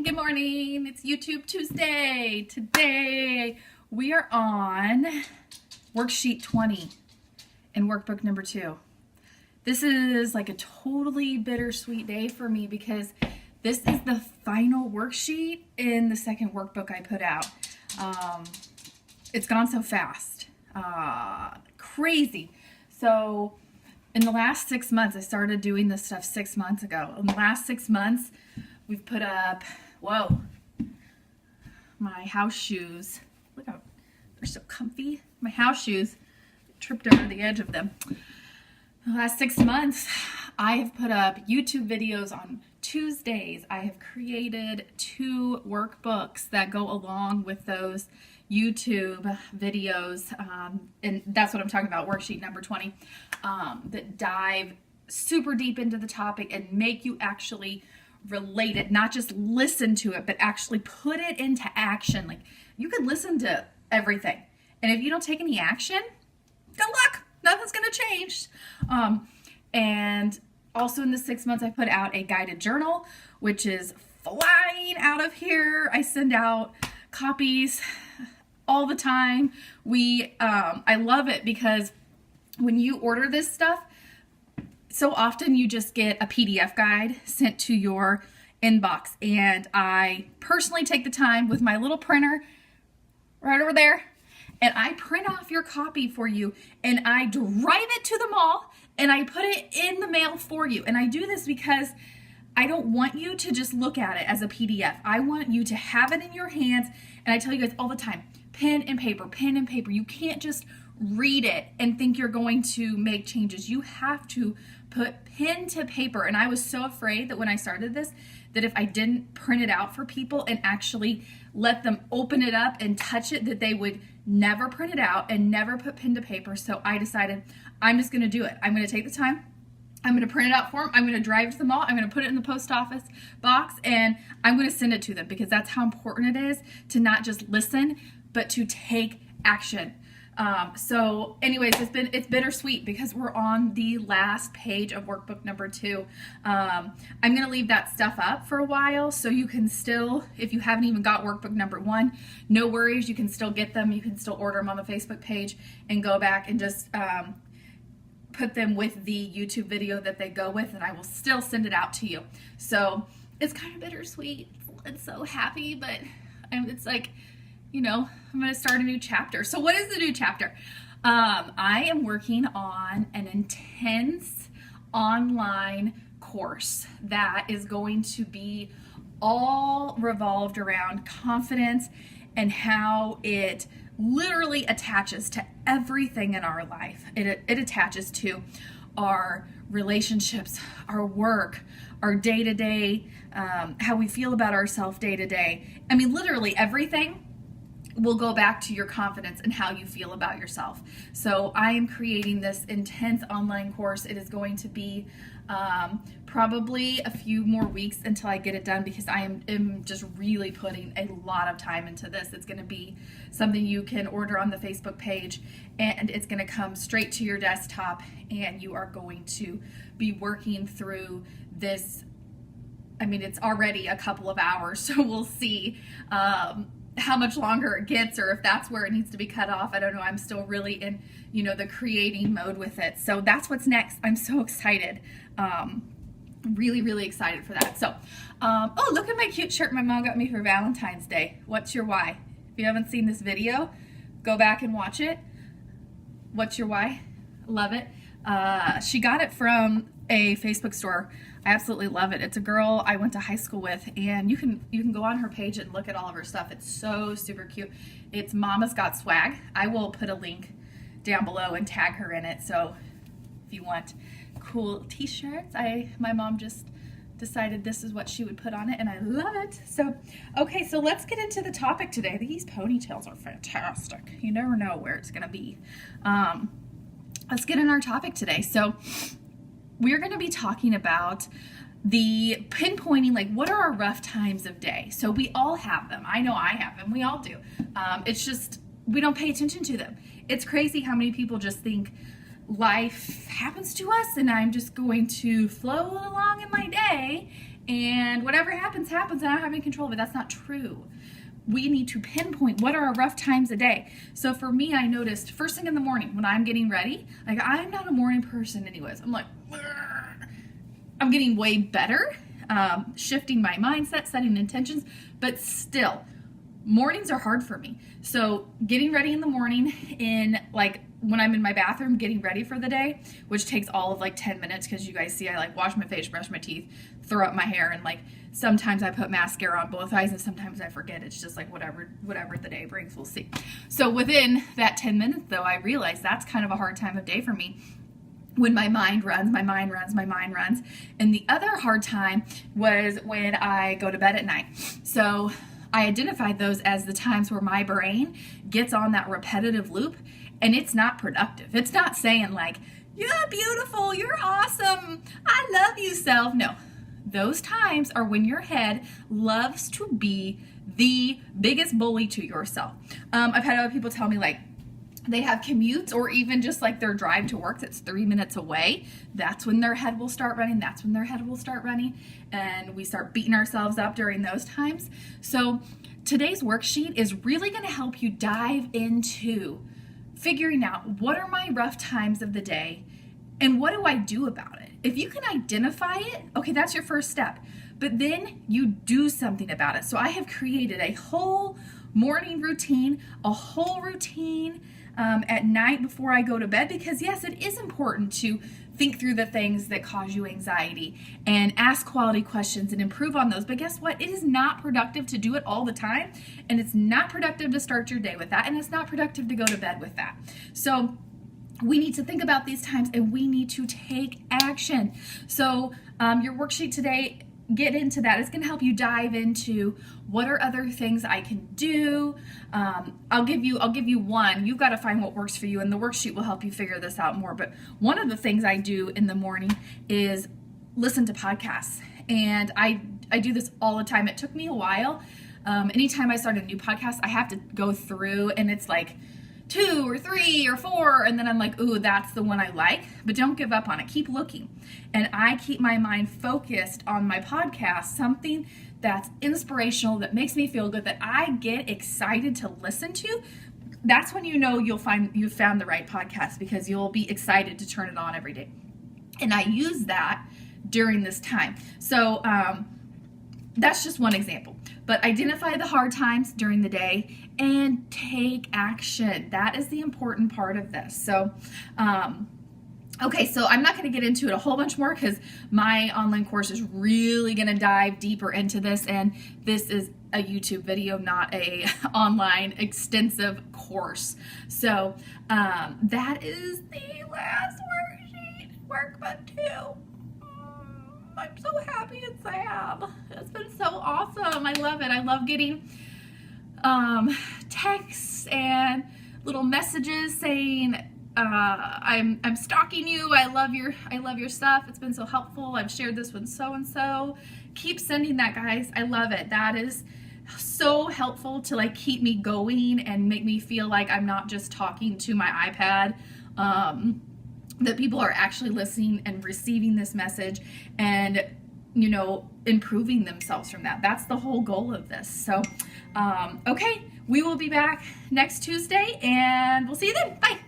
Good morning. It's YouTube Tuesday. Today we are on worksheet 20 in workbook number 2. This is like a totally bittersweet day for me because this is the final worksheet in the second workbook I put out. It's gone so fast. Crazy. So in the last 6 months, I started doing this stuff 6 months ago. In the last 6 months, we've put up, whoa, my house shoes. Look how they're so comfy. My house shoes, tripped over the edge of them. The last 6 months, I have put up YouTube videos on Tuesdays. I have created 2 workbooks that go along with those YouTube videos, and that's what I'm talking about, worksheet number 20, that dive super deep into the topic and make you actually relate it, not just listen to it, but actually put it into action. Like, you can listen to everything, and if you don't take any action, good luck. Nothing's going to change. And also in the 6 months, I put out a guided journal, which is flying out of here. I send out copies all the time. I love it because when you order this stuff, so often you just get a PDF guide sent to your inbox, and I personally take the time with my little printer right over there, and I print off your copy for you, and I drive it to the mall, and I put it in the mail for you. And I do this because I don't want you to just look at it as a PDF. I want you to have it in your hands, and I tell you guys all the time, pen and paper, pen and paper. You can't just read it and think you're going to make changes. You have to put pen to paper. And I was so afraid that when I started this, that if I didn't print it out for people and actually let them open it up and touch it, that they would never print it out and never put pen to paper. So I decided I'm just going to do it. I'm going to take the time. I'm going to print it out for them. I'm going to drive to the mall. I'm going to put it in the post office box, and I'm going to send it to them, because that's how important it is to not just listen, but to take action. So anyways, it's bittersweet because we're on the last page of workbook number 2. I'm going to leave that stuff up for a while, so you can still, if you haven't even got workbook number 1, no worries, you can still get them. You can still order them on the Facebook page and go back and just put them with the YouTube video that they go with, and I will still send it out to you. So it's kind of bittersweet. It's so happy, but it's like, you know, I'm going to start a new chapter. So what is the new chapter? I am working on an intense online course that is going to be all revolved around confidence and how it literally attaches to everything in our life. It attaches to our relationships, our work, our day-to-day, how we feel about ourselves day-to-day. I mean, literally everything will go back to your confidence and how you feel about yourself. So I am creating this intense online course. It is going to be probably a few more weeks until I get it done, because I am just really putting a lot of time into this. It's going to be something you can order on the Facebook page, and it's going to come straight to your desktop, and you are going to be working through this. I mean, it's already a couple of hours, so we'll see how much longer it gets, or if that's where it needs to be cut off. I don't know. I'm still really in, the creating mode with it. So that's what's next. I'm so excited. Really, really excited for that. So, oh, look at my cute shirt my mom got me for Valentine's Day. What's your why? If you haven't seen this video, go back and watch it. What's your why? Love it. She got it from a Facebook store. I absolutely love it. It's a girl I went to high school with, and you can go on her page and look at all of her stuff. It's so super cute. It's Mama's Got Swag. I will put a link down below and tag her in it. So if you want cool t-shirts, my mom just decided this is what she would put on it, and I love it. So okay, so let's get into the topic today. These ponytails are fantastic. You never know where it's gonna be. Let's get in our topic today. So we're going to be talking about the pinpointing, like, what are our rough times of day? So we all have them. I know I have them. We all do. It's just we don't pay attention to them. It's crazy how many people just think life happens to us and I'm just going to flow along in my day and whatever happens, happens, and I don't have any control of it. That's not true. We need to pinpoint what are our rough times a day. So for me, I noticed first thing in the morning when I'm getting ready, like I'm not a morning person anyways. I'm like, I'm getting way better, shifting my mindset, setting intentions, but still, mornings are hard for me. So getting ready in the morning, in like when I'm in my bathroom getting ready for the day, which takes all of like 10 minutes because you guys see I like wash my face, brush my teeth, throw up my hair, and like sometimes I put mascara on both eyes and sometimes I forget. It's just like whatever the day brings, we'll see. So within that 10 minutes though, I realized that's kind of a hard time of day for me. When my mind runs. And the other hard time was when I go to bed at night. So I identified those as the times where my brain gets on that repetitive loop and it's not productive. It's not saying like, you're beautiful, you're awesome, I love you, self. No, those times are when your head loves to be the biggest bully to yourself. I've had other people tell me like, they have commutes or even just like their drive to work that's 3 minutes away. That's when their head will start running. And we start beating ourselves up during those times. So today's worksheet is really going to help you dive into figuring out what are my rough times of the day and what do I do about it. If you can identify it, okay, that's your first step. But then you do something about it. So I have created a whole morning routine, a whole routine at night before I go to bed, because yes, it is important to think through the things that cause you anxiety and ask quality questions and improve on those. But guess what? It is not productive to do it all the time, and it's not productive to start your day with that, and it's not productive to go to bed with that. So we need to think about these times and we need to take action. So your worksheet today, get into that. It's going to help you dive into what are other things I can do. I'll give you one. You've got to find what works for you, and the worksheet will help you figure this out more. But one of the things I do in the morning is listen to podcasts, and I do this all the time. It took me a while. Anytime I start a new podcast, I have to go through, and it's like 2 or 3 or 4, and then I'm like, ooh, that's the one I like. But don't give up on it. Keep looking. And I keep my mind focused on my podcast, something that's inspirational, that makes me feel good, that I get excited to listen to. That's when you know you've found the right podcast, because you'll be excited to turn it on every day. And I use that during this time. So that's just one example. But identify the hard times during the day and take action. That is the important part of this. So, okay, so I'm not going to get into it a whole bunch more because my online course is really going to dive deeper into this. And this is a YouTube video, not a online extensive course. So that is the last worksheet, workbook 2. I'm so happy it's Sam. It's been so awesome. I love it. I love getting texts and little messages saying I'm stalking you. I love your stuff. It's been so helpful. I've shared this with so and so. Keep sending that, guys. I love it. That is so helpful to like keep me going and make me feel like I'm not just talking to my iPad. That people are actually listening and receiving this message and, you know, improving themselves from that. That's the whole goal of this. So, okay, we will be back next Tuesday and we'll see you then. Bye.